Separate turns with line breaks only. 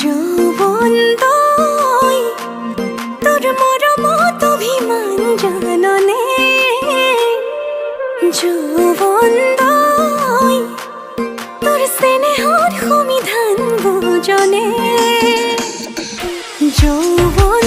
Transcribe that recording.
যৌবন তই তোর মরমত অভিমান জাননে যৌবন তই তোর স্নেহর সমিধান বুজনে যৌবন